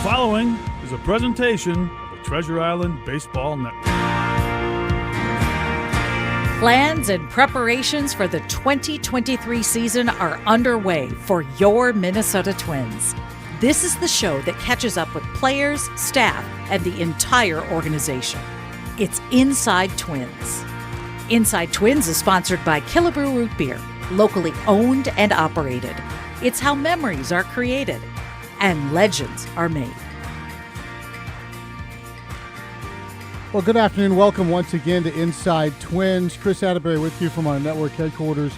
following is a presentation of the Treasure Island Baseball Network. Plans and preparations for the 2023 season are underway for your Minnesota Twins. This is the show that catches up with players, staff, and the entire organization. It's Inside Twins. Inside Twins is sponsored by Killebrew Root Beer, locally owned and operated. It's how memories are created and legends are made. Well, good afternoon. Welcome once again to Inside Twins. Chris Atterbury with you from our network headquarters.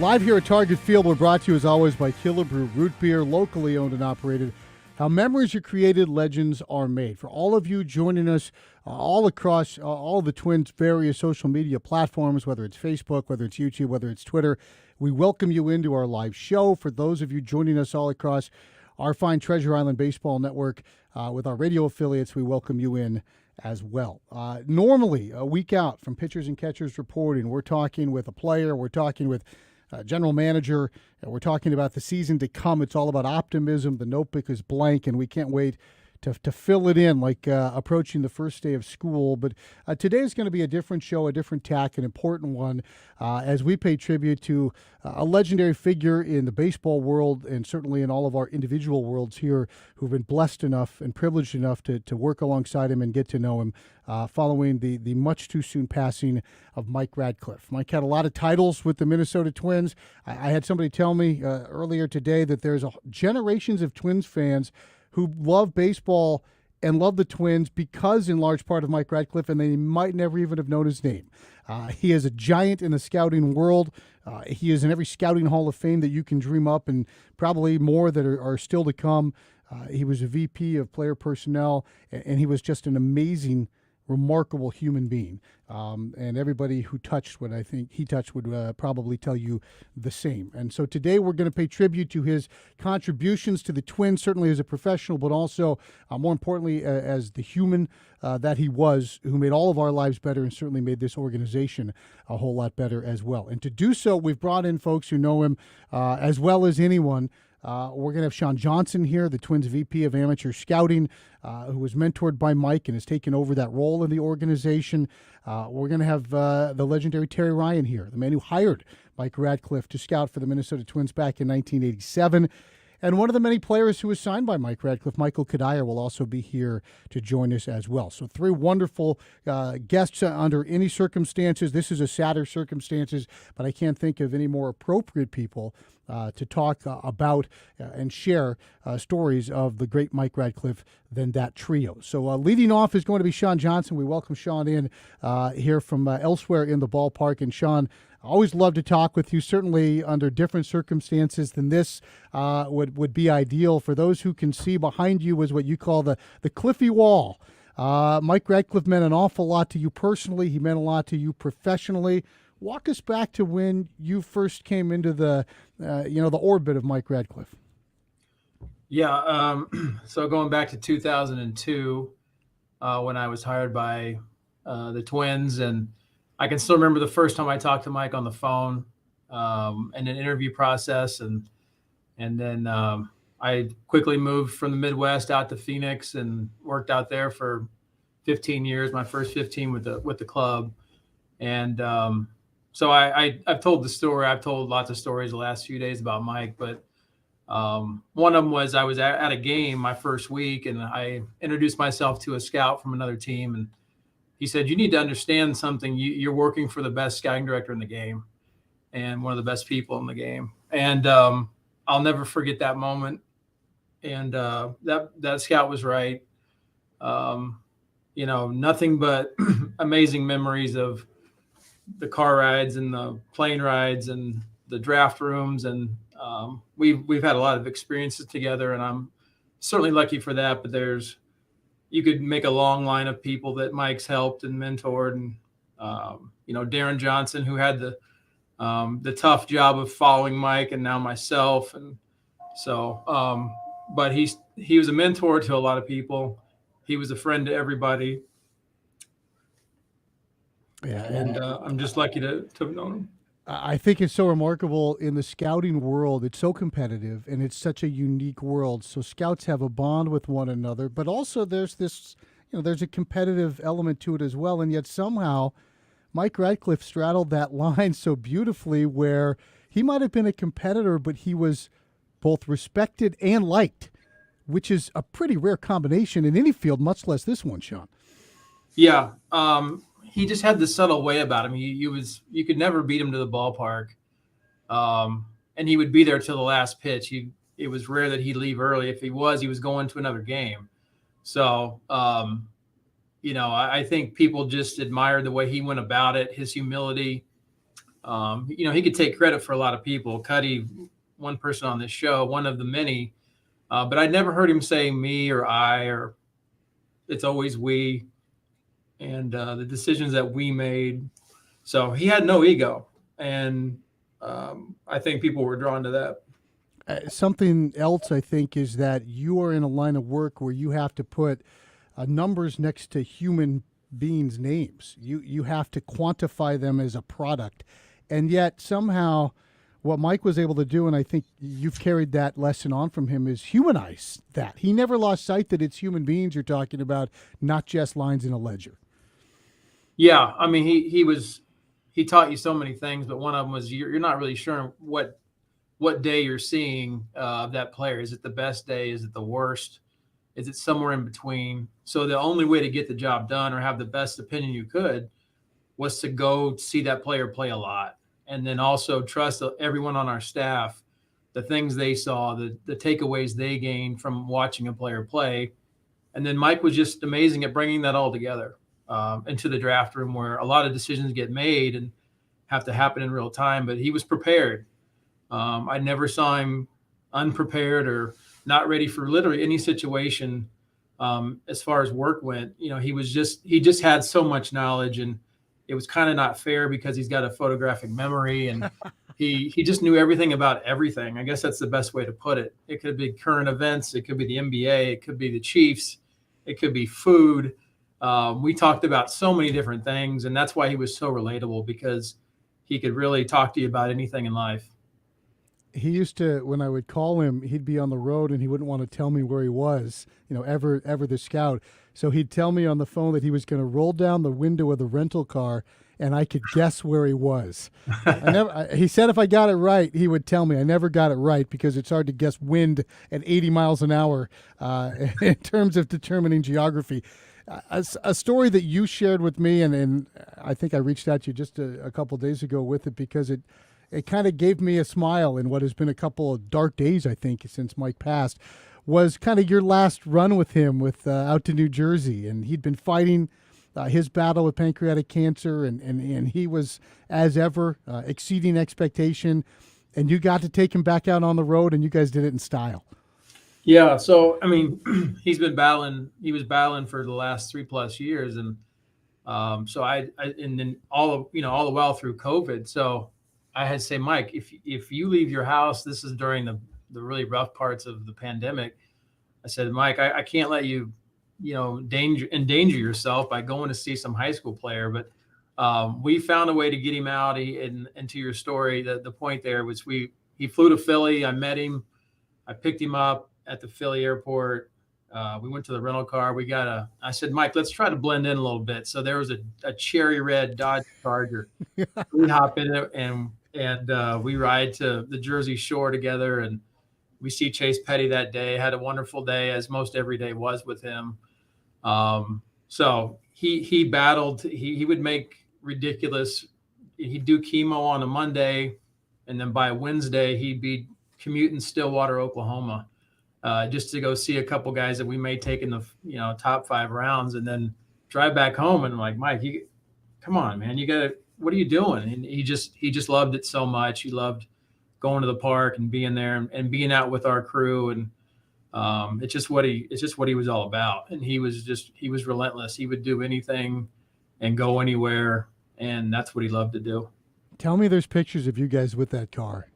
Live here at Target Field, we're brought to you as always by Killebrew Root Beer, locally owned and operated. How memories are created, legends are made. For all of you joining us all across all the Twins' various social media platforms, whether it's Facebook, whether it's YouTube, whether it's Twitter, we welcome you into our live show. For those of you joining us all across our fine Treasure Island Baseball Network with our radio affiliates, we welcome you in as well. Normally, a week out from pitchers and catchers reporting, we're talking with a player, we're talking with a general manager, and we're talking about the season to come. It's all about optimism. The notebook is blank, and we can't wait to fill it in like approaching the first day of school. But today is going to be a different show, a different tack, an important one, as we pay tribute to a legendary figure in the baseball world and certainly in all of our individual worlds here who've been blessed enough and privileged enough to work alongside him and get to know him following the much too soon passing of Mike Radcliffe. Mike had a lot of titles with the Minnesota Twins. I had somebody tell me earlier today that there's generations of Twins fans who love baseball and love the Twins because in large part of Mike Radcliffe, and they might never even have known his name. He is a giant in the scouting world. He is in every scouting hall of fame that you can dream up, and probably more that are still to come. He was a VP of player personnel, and he was just an amazing, remarkable human being. And everybody who touched what I think he touched would probably tell you the same. And so today we're going to pay tribute to his contributions to the Twins, certainly as a professional, but also, more importantly, as the human that he was, who made all of our lives better and certainly made this organization a whole lot better as well. And to do so, we've brought in folks who know him as well as anyone. We're going to have Sean Johnson here, the Twins VP of Amateur Scouting, who was mentored by Mike and has taken over that role in the organization. We're going to have the legendary Terry Ryan here, the man who hired Mike Radcliffe to scout for the Minnesota Twins back in 1987. And one of the many players who was signed by Mike Radcliffe, Michael Kadire, will also be here to join us as well. So three wonderful guests under any circumstances. This is a sadder circumstances, but I can't think of any more appropriate people to talk about and share stories of the great Mike Radcliffe than that trio. So leading off is going to be Sean Johnson. We welcome Sean in here from elsewhere in the ballpark. And Sean, I always love to talk with you, certainly under different circumstances than this would be ideal. For those who can see behind you is what you call the Cliffy Wall. Mike Radcliffe meant an awful lot to you personally. He meant a lot to you professionally. Walk us back to when you first came into the orbit of Mike Radcliffe. Yeah, so going back to 2002, when I was hired by the Twins, and I can still remember the first time I talked to Mike on the phone and an interview process, and then I quickly moved from the Midwest out to Phoenix and worked out there for 15 years, my first 15 with the club, and so I've told the story. I've told lots of stories the last few days about Mike, but one of them was I was at a game my first week, and I introduced myself to a scout from another team, and he said, "You need to understand something. You're working for the best scouting director in the game, and one of the best people in the game." And I'll never forget that moment. And that scout was right. Nothing but amazing memories of the car rides and the plane rides and the draft rooms, and we've had a lot of experiences together, and I'm certainly lucky for that. But you could make a long line of people that Mike's helped and mentored, and Darren Johnson, who had the tough job of following Mike, and now myself, and so but he was a mentor to a lot of people. He was a friend to everybody. Yeah, and I'm just lucky to have known him. I think it's so remarkable in the scouting world. It's so competitive and it's such a unique world. So scouts have a bond with one another, but also there's this, there's a competitive element to it as well. And yet somehow Mike Radcliffe straddled that line so beautifully where he might have been a competitor, but he was both respected and liked, which is a pretty rare combination in any field, much less this one, Sean. Yeah. He just had this subtle way about him. You could never beat him to the ballpark. And he would be there till the last pitch. It was rare that he'd leave early. If he was going to another game. So, I think people just admired the way he went about it, his humility. He could take credit for a lot of people. Cuddy, one person on this show, one of the many, but I never heard him say me or I, or it's always we. And the decisions that we made. So he had no ego. And I think people were drawn to that. Something else, I think, is that you are in a line of work where you have to put numbers next to human beings' names. You have to quantify them as a product. And yet somehow what Mike was able to do, and I think you've carried that lesson on from him, is humanize that. He never lost sight that it's human beings you're talking about, not just lines in a ledger. Yeah, I mean, he taught you so many things, but one of them was you're not really sure what day you're seeing that player. Is it the best day? Is it the worst? Is it somewhere in between? So the only way to get the job done or have the best opinion you could was to go see that player play a lot, and then also trust everyone on our staff, the things they saw, the takeaways they gained from watching a player play. And then Mike was just amazing at bringing that all together. Into the draft room where a lot of decisions get made and have to happen in real time, but he was prepared. I never saw him unprepared or not ready for literally any situation. As far as work went, he just had so much knowledge, and it was kind of not fair because he's got a photographic memory and he just knew everything about everything. I guess that's the best way to put it. It could be current events. It could be the NBA. It could be the Chiefs. It could be food. We talked about so many different things, and that's why he was so relatable, because he could really talk to you about anything in life. He used to, when I would call him, he'd be on the road and he wouldn't want to tell me where he was, ever the scout. So he'd tell me on the phone that he was going to roll down the window of the rental car and I could guess where he was. He said if I got it right, he would tell me. I never got it right because it's hard to guess wind at 80 miles an hour in terms of determining geography. A story that you shared with me, and I think I reached out to you just a couple of days ago with it because it kind of gave me a smile in what has been a couple of dark days, I think, since Mike passed, was kind of your last run with him out to New Jersey. And he'd been fighting his battle with pancreatic cancer, and he was, as ever, exceeding expectation. And you got to take him back out on the road, and you guys did it in style. Yeah. So, I mean, he was battling for the last 3+ years. And so and then all the while through COVID. So I had to say, Mike, if you leave your house, this is during the really rough parts of the pandemic. I said, Mike, I can't let you, endanger yourself by going to see some high school player. But we found a way to get him out. And to your story, the point there was he flew to Philly. I met him. I picked him up at the Philly airport. We went to the rental car. I said, Mike, let's try to blend in a little bit. So there was a cherry red Dodge Charger. We hop in it and we ride to the Jersey Shore together, and we see Chase Petty that day. Had a wonderful day, as most every day was with him. So he battled. He would make ridiculous. He'd do chemo on a Monday, and then by Wednesday he'd be commuting Stillwater, Oklahoma, just to go see a couple guys that we may take in the top 5 rounds, and then drive back home. And I'm like, Mike, come on, man, what are you doing? And he just loved it so much. He loved going to the park and being there and being out with our crew. And it's just what he was all about. And he was relentless. He would do anything and go anywhere. And that's what he loved to do. Tell me there's pictures of you guys with that car.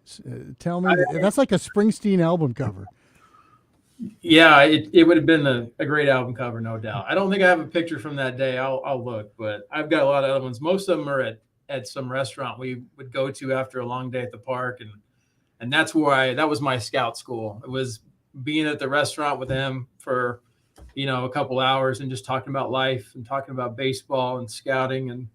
Tell me that's like a Springsteen album cover. Yeah, it would have been a great album cover, no doubt. I don't think I have a picture from that day. I'll look, but I've got a lot of other ones. Most of them are at at some restaurant we would go to after a long day at the park. And that's where that was my scout school. It was being at the restaurant with him for, a couple hours and just talking about life and talking about baseball and scouting and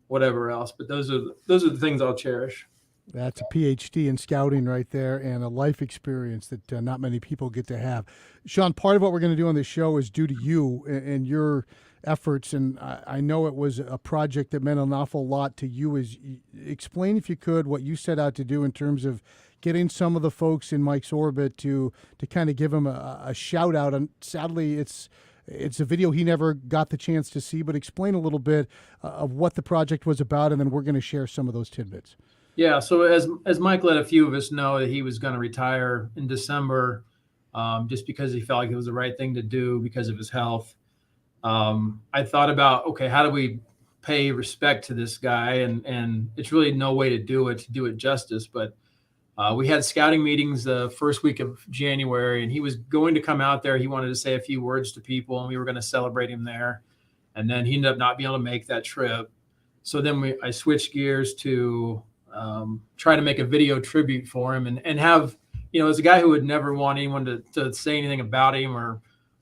whatever else. But those are the things I'll cherish. That's a PhD in scouting right there and a life experience that not many people get to have. Sean, part of what we're going to do on this show is due to you and your efforts, and I know it was a project that meant an awful lot to you. Explain, if you could, what you set out to do in terms of getting some of the folks in Mike's orbit to kind of give him a shout out. And sadly, it's a video he never got the chance to see, but explain a little bit of what the project was about, and then we're going to share some of those tidbits. Yeah, so as Mike let a few of us know that he was going to retire in December, just because he felt like it was the right thing to do because of his health. I thought about, okay, how do we pay respect to this guy? And it's really no way to do it justice. But we had scouting meetings the first week of January, and he was going to come out there. He wanted to say a few words to people, and we were going to celebrate him there. And then he ended up not being able to make that trip. So then I switched gears to try to make a video tribute for him and have, as a guy who would never want anyone to say anything about him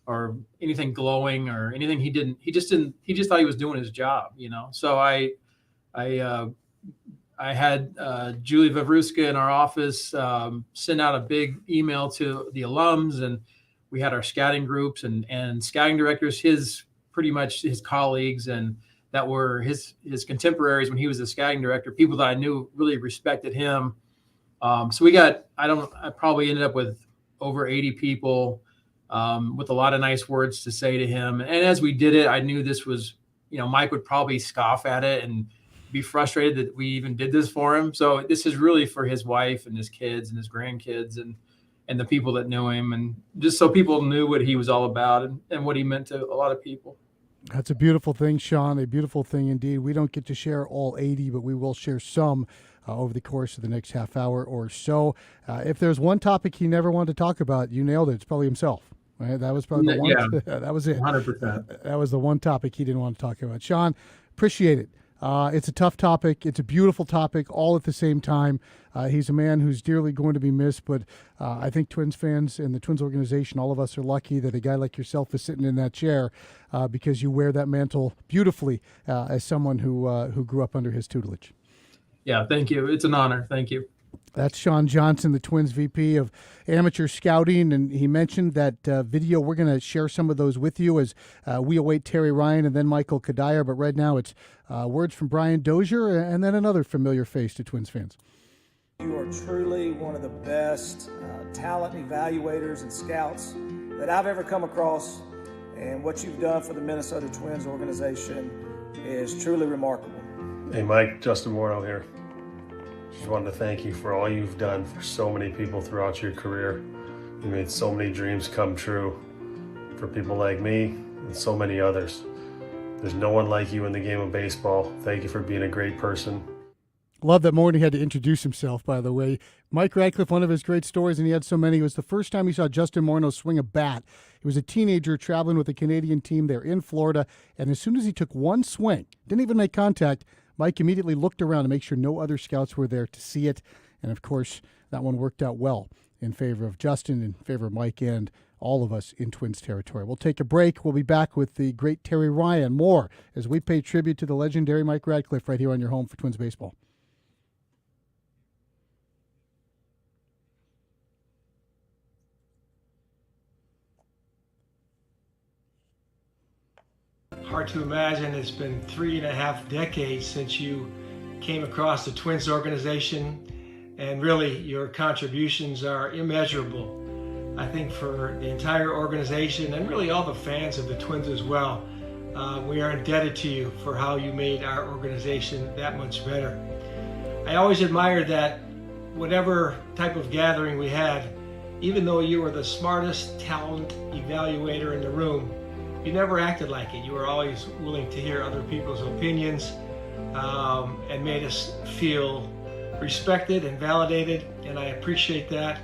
or anything glowing or anything he just thought he was doing his job, So I had Julie Vavruska in our office send out a big email to the alums, and we had our scouting groups and scouting directors, pretty much his colleagues, and that were his contemporaries when he was the scouting director, people that I knew really respected him. So I probably ended up with over 80 people with a lot of nice words to say to him. And as we did it, I knew this was, Mike would probably scoff at it and be frustrated that we even did this for him. So this is really for his wife and his kids and his grandkids and the people that knew him, and just so people knew what he was all about and what he meant to a lot of people. That's a beautiful thing, Sean, a beautiful thing indeed. We don't get to share all 80, but we will share some over the course of the next half hour or so. If there's one topic he never wanted to talk about, you nailed it. It's probably himself. Right? That was probably the one. Yeah, that was it. 100%. That was the one topic he didn't want to talk about. Sean, appreciate it. It's a tough topic. It's a beautiful topic all at the same time. He's a man who's dearly going to be missed, but I think Twins fans and the Twins organization, all of us are lucky that a guy like yourself is sitting in that chair because you wear that mantle beautifully as someone who grew up under his tutelage. Yeah, thank you. It's an honor. Thank you. That's Sean Johnson, the Twins VP of Amateur Scouting, and he mentioned that video. We're going to share some of those with you as we await Terry Ryan and then Michael Kadire. But right now it's words from Brian Dozier and then another familiar face to Twins fans. You are truly one of the best talent evaluators and scouts that I've ever come across, and what you've done for the Minnesota Twins organization is truly remarkable. Hey Mike, Justin Morrow here. Just wanted to thank you for all you've done for so many people throughout your career. You made so many dreams come true for people like me and so many others. There's no one like you in the game of baseball. Thank you for being a great person. Love that Morton had to introduce himself, by the way. Mike Radcliffe, one of his great stories, and he had so many, it was the first time he saw Justin Morneau swing a bat. He was a teenager traveling with the Canadian team there in Florida, and as soon as he took one swing, didn't even make contact, Mike immediately looked around to make sure no other scouts were there to see it. And, of course, that one worked out well in favor of Justin, in favor of Mike, and all of us in Twins territory. We'll take a break. We'll be back with the great Terry Ryan. More as we pay tribute to the legendary Mike Radcliffe right here on your home for Twins baseball. Hard to imagine it's been 3.5 decades since you came across the Twins organization, and really your contributions are immeasurable. I think for the entire organization and really all the fans of the Twins as well, we are indebted to you for how you made our organization that much better. I always admired that whatever type of gathering we had, even though you were the smartest talent evaluator in the room, you never acted like it. You were always willing to hear other people's opinions and made us feel respected and validated, and I appreciate that.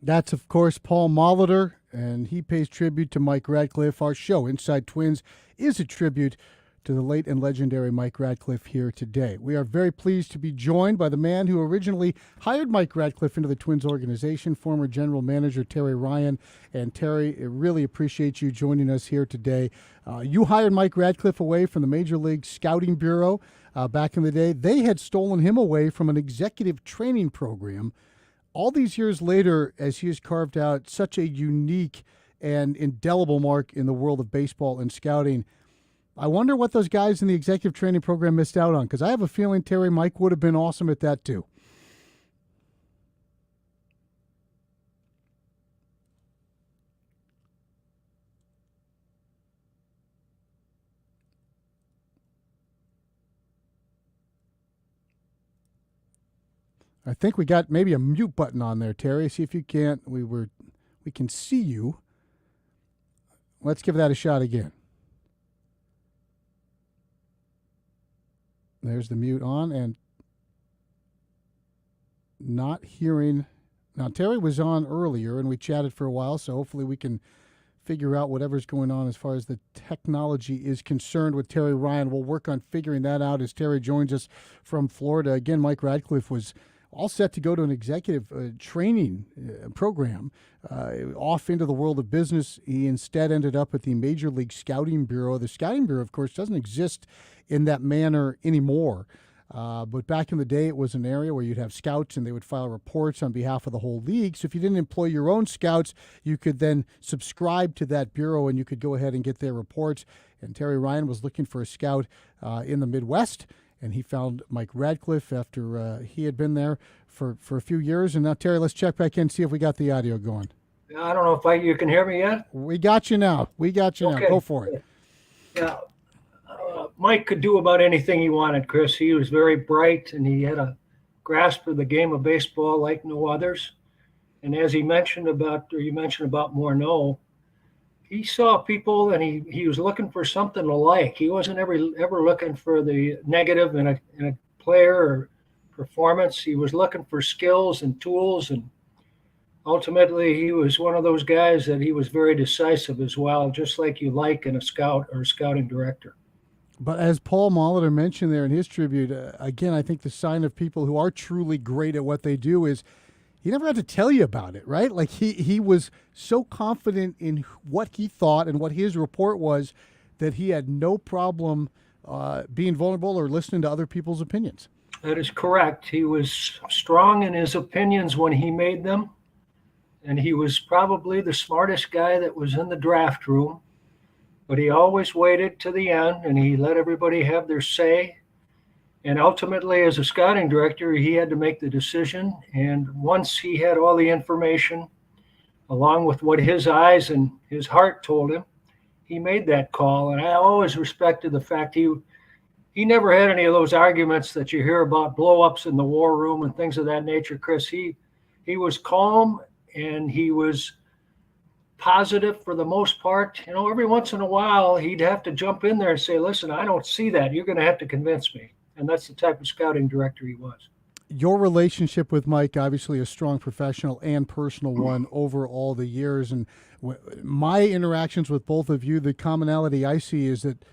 That's, of course, Paul Molitor, and he pays tribute to Mike Radcliffe. Our show, Inside Twins, is a tribute to the late and legendary Mike Radcliffe here today. We are very pleased to be joined by the man who originally hired Mike Radcliffe into the Twins organization, former general manager Terry Ryan. And Terry, I really appreciate you joining us here today. You hired Mike Radcliffe away from the Major League Scouting Bureau back in the day. They had stolen him away from an executive training program. All these years later, as he has carved out such a unique and indelible mark in the world of baseball and scouting, I wonder what those guys in the executive training program missed out on, because I have a feeling, Terry, Mike would have been awesome at that too. I think we got maybe a mute button on there, Terry. See if you can't. We can see you. Let's give that a shot again. There's the mute on and not hearing. Now, Terry was on earlier and we chatted for a while, so hopefully we can figure out whatever's going on as far as the technology is concerned with Terry Ryan. We'll work on figuring that out as Terry joins us from Florida. Again, Mike Radcliffe was all set to go to an executive training program off into the world of business. He instead ended up at the Major League Scouting Bureau. The Scouting Bureau, of course, doesn't exist in that manner anymore. But back in the day, it was an area where you'd have scouts and they would file reports on behalf of the whole league. So if you didn't employ your own scouts, you could then subscribe to that bureau and you could go ahead and get their reports. And Terry Ryan was looking for a scout in the Midwest. And he found Mike Radcliffe after he had been there for a few years. And now, Terry, let's check back in and see if we got the audio going. I don't know if you can hear me yet. We got you now. Okay. Go for it. Yeah. Mike could do about anything he wanted, Chris. He was very bright, and he had a grasp for the game of baseball like no others. And as you mentioned about Morneau, he saw people and he was looking for something to like. He wasn't ever looking for the negative in a player or performance. He was looking for skills and tools, and ultimately he was one of those guys that he was very decisive as well, just like you like in a scout or a scouting director. But as Paul Molitor mentioned there in his tribute, again, I think the sign of people who are truly great at what they do is he never had to tell you about it, right? Like he was so confident in what he thought and what his report was that he had no problem being vulnerable or listening to other people's opinions. That is correct. He was strong in his opinions when he made them, and he was probably the smartest guy that was in the draft room, but he always waited to the end and he let everybody have their say. And ultimately, as a scouting director, he had to make the decision. And once he had all the information, along with what his eyes and his heart told him, he made that call. And I always respected the fact he never had any of those arguments that you hear about blow-ups in the war room and things of that nature, Chris. He was calm and he was positive for the most part. You know, every once in a while, he'd have to jump in there and say, listen, I don't see that. You're going to have to convince me. And that's the type of scouting director he was. Your relationship with Mike, obviously a strong professional and personal one over all the years. And my interactions with both of you, the commonality I see is that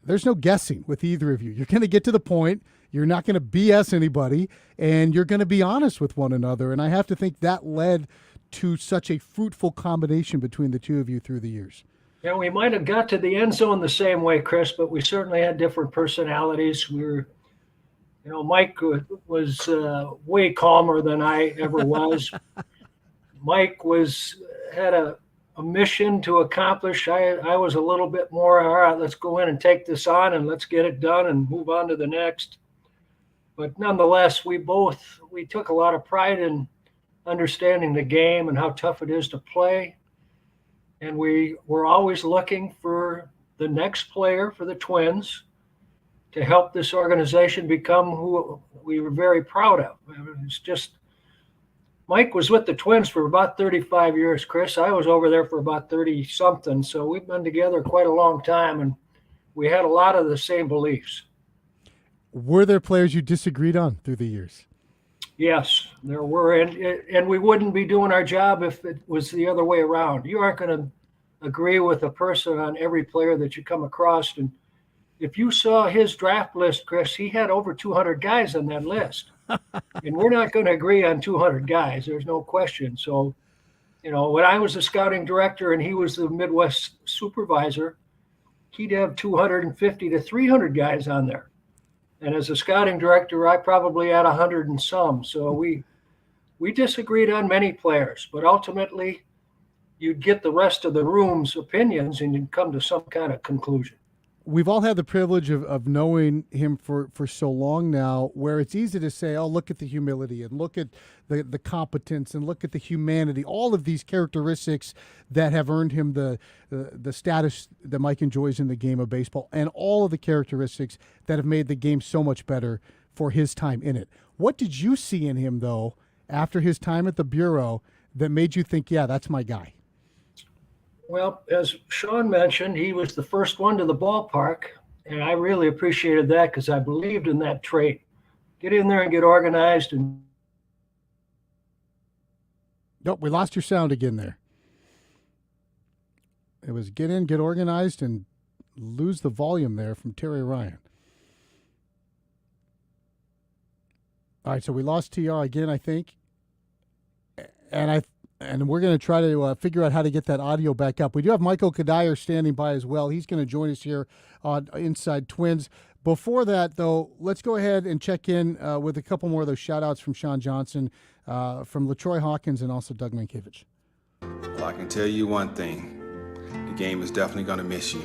there's no guessing with either of you. You're going to get to the point. You're not going to BS anybody, and you're going to be honest with one another. And I have to think that led to such a fruitful combination between the two of you through the years. Yeah, we might have got to the end zone the same way, Chris, but we certainly had different personalities. Mike was way calmer than I ever was. Mike had a mission to accomplish. I was a little bit more, all right, let's go in and take this on and let's get it done and move on to the next. But nonetheless, we took a lot of pride in understanding the game and how tough it is to play. And we were always looking for the next player for the Twins to help this organization become who we were very proud of. It's just, Mike was with the Twins for about 35 years, Chris. I was over there for about 30-something. So we've been together quite a long time, and we had a lot of the same beliefs. Were there players you disagreed on through the years? Yes, there were, and we wouldn't be doing our job if it was the other way around. You aren't going to agree with a person on every player that you come across, and if you saw his draft list, Chris, he had over 200 guys on that list. And we're not going to agree on 200 guys. There's no question. So, when I was the scouting director and he was the Midwest supervisor, he'd have 250 to 300 guys on there. And as a scouting director, I probably had 100 and some. So we disagreed on many players, but ultimately you'd get the rest of the room's opinions and you'd come to some kind of conclusion. We've all had the privilege of knowing him for so long now, where it's easy to say, oh, look at the humility and look at the competence and look at the humanity, all of these characteristics that have earned him the status that Mike enjoys in the game of baseball, and all of the characteristics that have made the game so much better for his time in it. What did you see in him, though, after his time at the Bureau that made you think, yeah, that's my guy? Well, as Sean mentioned, he was the first one to the ballpark, and I really appreciated that because I believed in that trait. Get in there and get organized. And Nope, we lost your sound again there. It was get in, get organized, and lose the volume there from Terry Ryan. All right, so we lost TR again, I think. And we're going to try to figure out how to get that audio back up. We do have Michael Kadire standing by as well. He's going to join us here on Inside Twins. Before that, though, let's go ahead and check in with a couple more of those shout-outs from Sean Johnson, from LaTroy Hawkins, and also Doug Mankiewicz. Well, I can tell you one thing. The game is definitely going to miss you.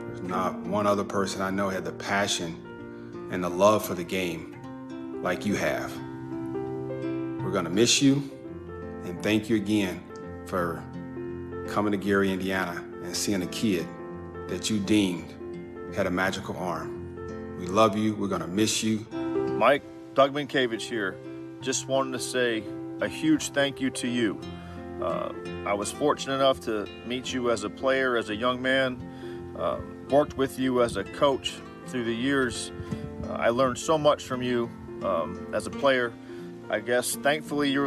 There's not one other person I know had the passion and the love for the game like you have. We're going to miss you. And thank you again for coming to Gary, Indiana, and seeing a kid that you deemed had a magical arm. We love you. We're going to miss you. Mike, Doug Mankiewicz here. Just wanted to say a huge thank you to you. I was fortunate enough to meet you as a player, as a young man, worked with you as a coach through the years. I learned so much from you as a player. I guess thankfully you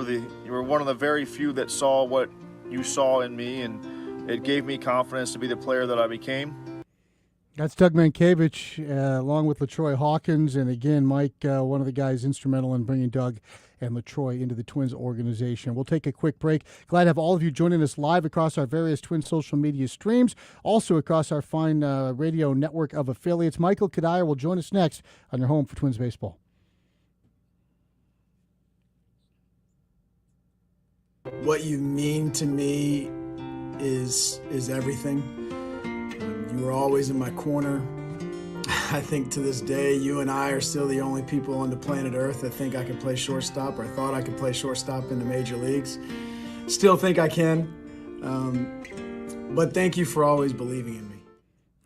were one of the very few that saw what you saw in me, and it gave me confidence to be the player that I became. That's Doug Mankiewicz, along with LaTroy Hawkins, and again, Mike, one of the guys instrumental in bringing Doug and LaTroy into the Twins organization. We'll take a quick break. Glad to have all of you joining us live across our various Twins social media streams, also across our fine radio network of affiliates. Michael Kadire will join us next on your home for Twins baseball. What you mean to me is everything. You were always in my corner. I think to this day, you and I are still the only people on the planet Earth that think I can play shortstop, or thought I could play shortstop in the major leagues. Still think I can. But thank you for always believing in me.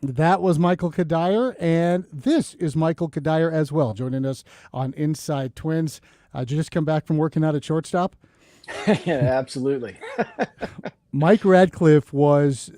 That was Michael Kadire, and this is Michael Kadire as well, joining us on Inside Twins. Did you just come back from working out at shortstop? Yeah, absolutely. Mike Radcliff was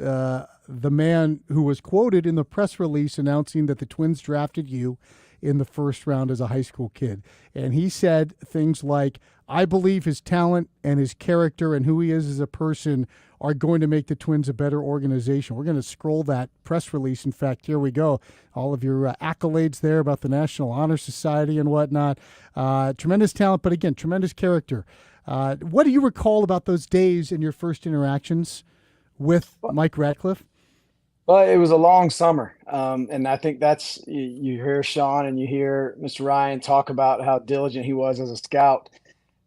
the man who was quoted in the press release announcing that the Twins drafted you in the first round as a high school kid. And he said things like, I believe his talent and his character and who he is as a person are going to make the Twins a better organization. We're going to scroll that press release. In fact, here we go. All of your accolades there about the National Honor Society and whatnot. Tremendous talent, but again, tremendous character. What do you recall about those days and your first interactions with Mike Radcliff? Well, it was a long summer. And I think that's, you hear Sean and you hear Mr. Ryan talk about how diligent he was as a scout.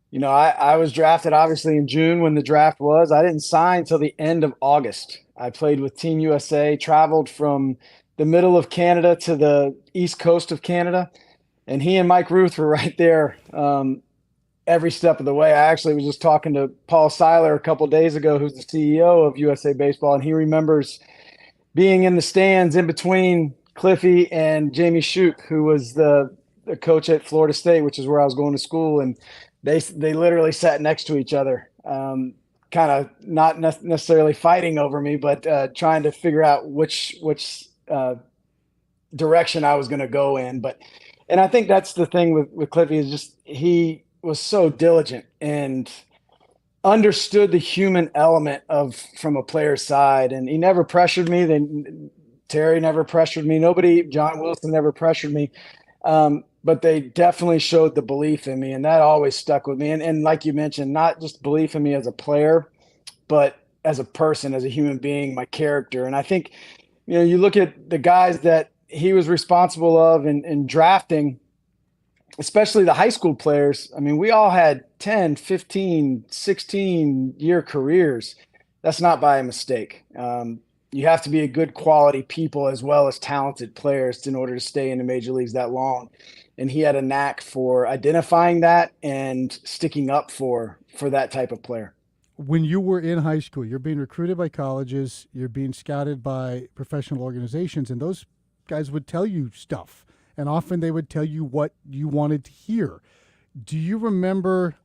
You know, I was drafted obviously in June when the draft was. I didn't sign until the end of August. I played with Team USA, traveled from the middle of Canada to the east coast of Canada. And he and Mike Ruth were right there every step of the way. I actually was just talking to Paul Seiler a couple of days ago, who's the CEO of USA Baseball, and he remembers being in the stands in between Cliffy and Jamie Shoup, who was the coach at Florida State, which is where I was going to school, and they literally sat next to each other, kind of not necessarily fighting over me, but trying to figure out which direction I was going to go in. And I think that's the thing with Cliffy, is just he was so diligent and understood the human element from a player's side, and he never pressured me. Terry never pressured me. John Wilson never pressured me. But they definitely showed the belief in me, and that always stuck with me. And like you mentioned, not just belief in me as a player, but as a person, as a human being, my character. And I think, you look at the guys that he was responsible of in drafting, especially the high school players. I mean, we all had 10, 15, 16-year careers. That's not by a mistake. You have to be a good quality people as well as talented players in order to stay in the major leagues that long. And he had a knack for identifying that and sticking up for that type of player. When you were in high school, you're being recruited by colleges, you're being scouted by professional organizations, and those guys would tell you stuff. And often they would tell you what you wanted to hear. Do you remember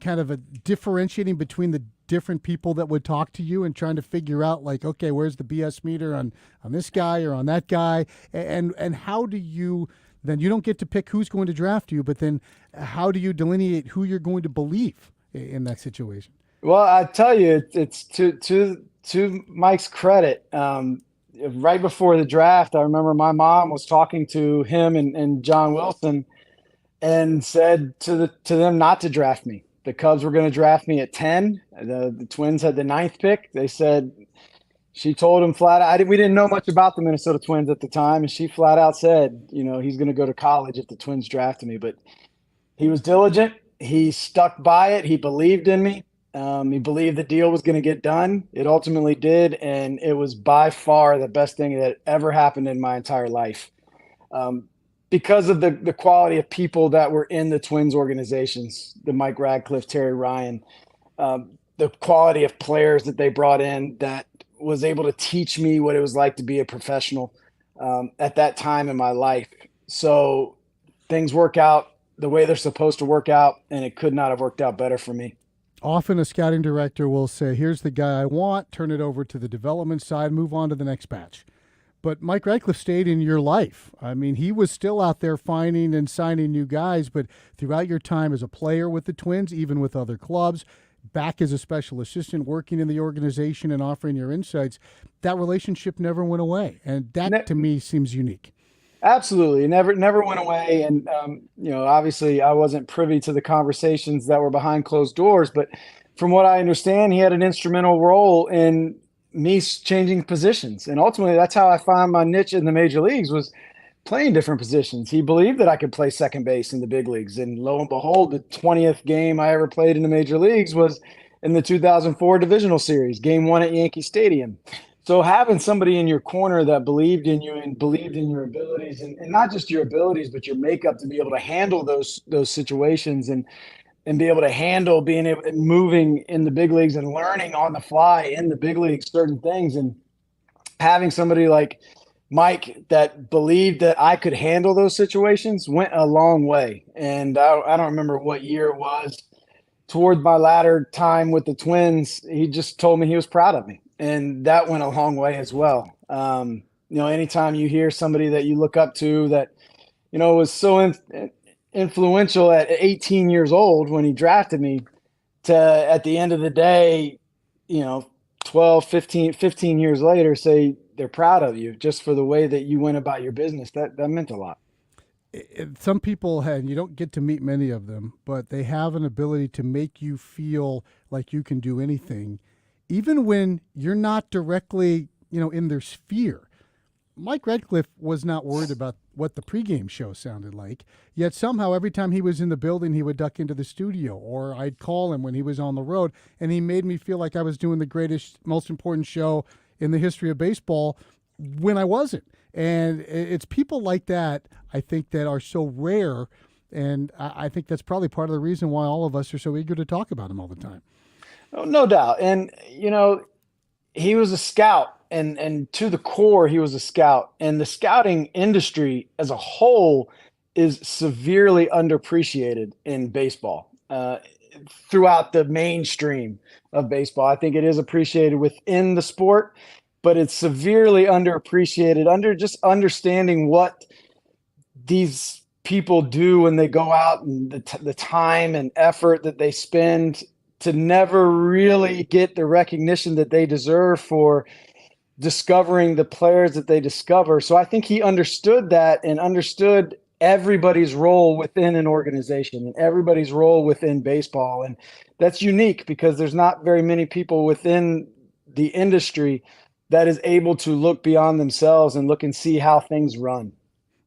kind of differentiating between the different people that would talk to you and trying to figure out, like, okay, where's the BS meter on this guy or on that guy? And how do you then, you don't get to pick who's going to draft you, but then how do you delineate who you're going to believe in that situation? Well, I tell you, it's to Mike's credit. Right before the draft, I remember my mom was talking to him and John Wilson and said to them not to draft me. The Cubs were going to draft me at 10. The Twins had the 9th pick. They said, she told him flat out, we didn't know much about the Minnesota Twins at the time, and she flat out said, he's going to go to college if the Twins drafted me. But he was diligent. He stuck by it. He believed in me. He believed the deal was going to get done. It ultimately did, and it was by far the best thing that ever happened in my entire life. Because of the quality of people that were in the Twins organizations, the Mike Radcliffe, Terry Ryan, the quality of players that they brought in that was able to teach me what it was like to be a professional at that time in my life. So things work out the way they're supposed to work out, and it could not have worked out better for me. Often a scouting director will say, here's the guy I want, turn it over to the development side, move on to the next batch. But Mike Radcliffe stayed in your life. I mean, he was still out there finding and signing new guys, but throughout your time as a player with the Twins, even with other clubs, back as a special assistant, working in the organization and offering your insights, that relationship never went away. And that, to me, seems unique. Absolutely. It never went away. And, obviously I wasn't privy to the conversations that were behind closed doors, but from what I understand, he had an instrumental role in me changing positions. And ultimately that's how I found my niche in the major leagues, was playing different positions. He believed that I could play second base in the big leagues. And lo and behold, the 20th game I ever played in the major leagues was in the 2004 divisional series, game 1 at Yankee Stadium. So having somebody in your corner that believed in you and believed in your abilities, and not just your abilities, but your makeup to be able to handle those situations and be able to handle being able and moving in the big leagues and learning on the fly in the big leagues certain things, and having somebody like Mike that believed that I could handle those situations went a long way. And I don't remember what year it was. Toward my latter time with the Twins, he just told me he was proud of me. And that went a long way as well. Anytime you hear somebody that you look up to that, was so influential at 18 years old when he drafted me, to at the end of the day, 12, 15 years later, say they're proud of you just for the way that you went about your business, that meant a lot. Some people and you don't get to meet many of them, but they have an ability to make you feel like you can do anything, even when you're not directly, in their sphere. Mike Radcliffe was not worried about what the pregame show sounded like, yet somehow every time he was in the building, he would duck into the studio, or I'd call him when he was on the road, and he made me feel like I was doing the greatest, most important show in the history of baseball when I wasn't. And it's people like that, I think, that are so rare, and I think that's probably part of the reason why all of us are so eager to talk about him all the time. Oh, no doubt. And, he was a scout, and to the core, he was a scout. And the scouting industry as a whole is severely underappreciated in baseball throughout the mainstream of baseball. I think it is appreciated within the sport, but it's severely underappreciated under just understanding what these people do when they go out, and the time and effort that they spend to never really get the recognition that they deserve for discovering the players that they discover. So I think he understood that and understood everybody's role within an organization and everybody's role within baseball. And that's unique because there's not very many people within the industry that is able to look beyond themselves and look and see how things run.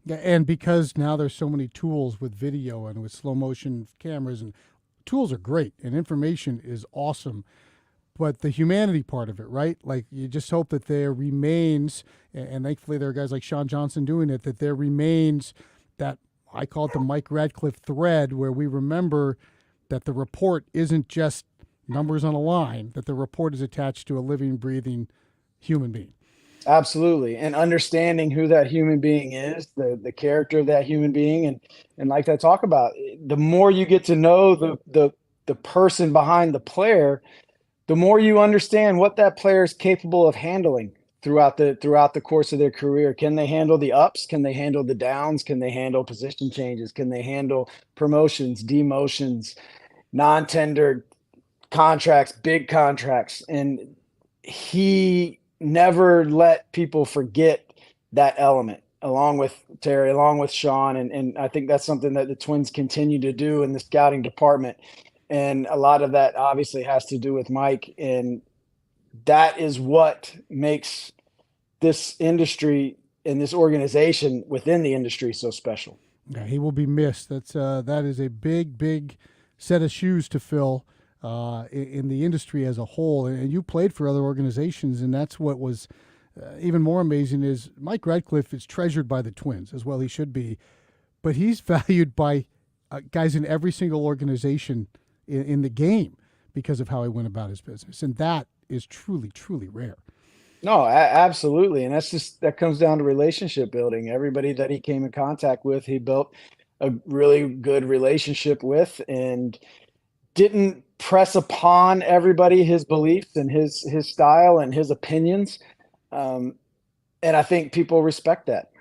Yeah, and because now there's so many tools with video and with slow motion cameras, and tools are great and information is awesome. But the humanity part of it, right? Like, you just hope that there remains, and thankfully there are guys like Sean Johnson doing it, that there remains that, I call it the Mike Radcliff thread, where we remember that the report isn't just numbers on a line, that the report is attached to a living, breathing human being. Absolutely. And understanding who that human being is, the character of that human being. And like I talk about, the more you get to know the person behind the player, the more you understand what that player is capable of handling throughout the course of their career. Can they handle the ups? Can they handle the downs? Can they handle position changes? Can they handle promotions, demotions, non-tendered contracts, big contracts? And he never let people forget that element, along with Terry, along with Sean. And I think that's something that the Twins continue to do in the scouting department. And a lot of that obviously has to do with Mike. And that is what makes this industry and this organization within the industry so special. Yeah, he will be missed. That is a big set of shoes to fill in the industry as a whole. And you played for other organizations, and that's what was even more amazing is Mike Radcliff is treasured by the Twins, as well he should be, but he's valued by guys in every single organization in the game because of how he went about his business. And that is truly, truly rare. No, absolutely. And that comes down to relationship building. Everybody that he came in contact with, he built a really good relationship with, and didn't press upon everybody his beliefs and his style and his opinions. And I think people respect that.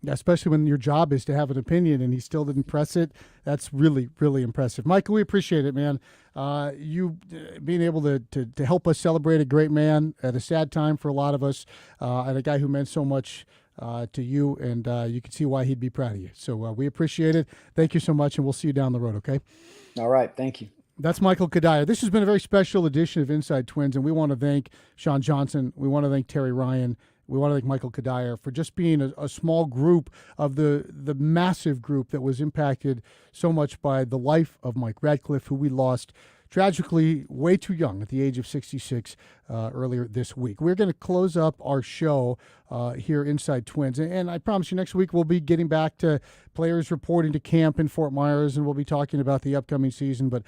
Yeah, especially when your job is to have an opinion and he still didn't press it. That's really, really impressive. Michael, we appreciate it, man. You being able to help us celebrate a great man at a sad time for a lot of us, and a guy who meant so much to you, and you can see why he'd be proud of you. So we appreciate it. Thank you so much, and we'll see you down the road, okay? All right, thank you. That's Michael Kadire. This has been a very special edition of Inside Twins, and we want to thank Sean Johnson. We want to thank Terry Ryan. We want to thank Michael Kadire for just being a small group of the massive group that was impacted so much by the life of Mike Radcliff, who we lost tragically way too young at the age of 66 earlier this week. We're going to close up our show here Inside Twins. And I promise you next week we'll be getting back to players reporting to camp in Fort Myers, and we'll be talking about the upcoming season. But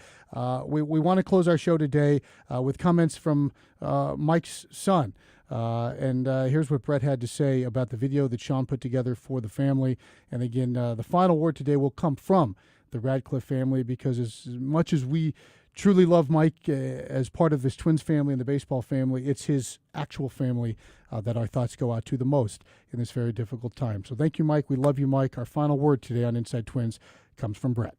we want to close our show today with comments from Mike's son. And here's what Brett had to say about the video that Sean put together for the family. And again, the final word today will come from the Radcliffe family, because as much as we truly love Mike as part of this Twins family and the baseball family, it's his actual family that our thoughts go out to the most in this very difficult time. So thank you, Mike. We love you, Mike. Our final word today on Inside Twins comes from Brett.